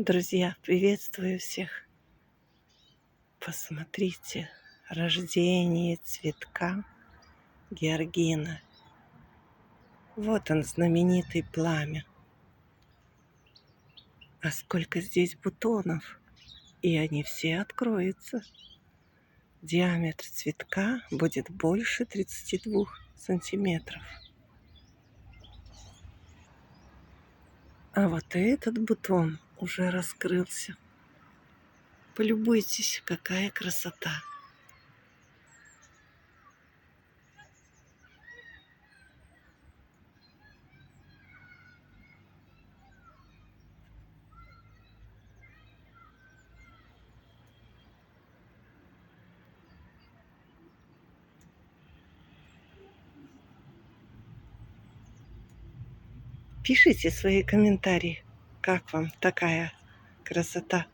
Друзья, приветствую всех. Посмотрите, рождение цветка георгина. Вот он, знаменитый пламя. А сколько здесь бутонов, и они все откроются. Диаметр цветка будет больше 32 сантиметров. А вот этот бутон уже раскрылся. Полюбуйтесь, какая красота. Пишите свои комментарии, как вам такая красота.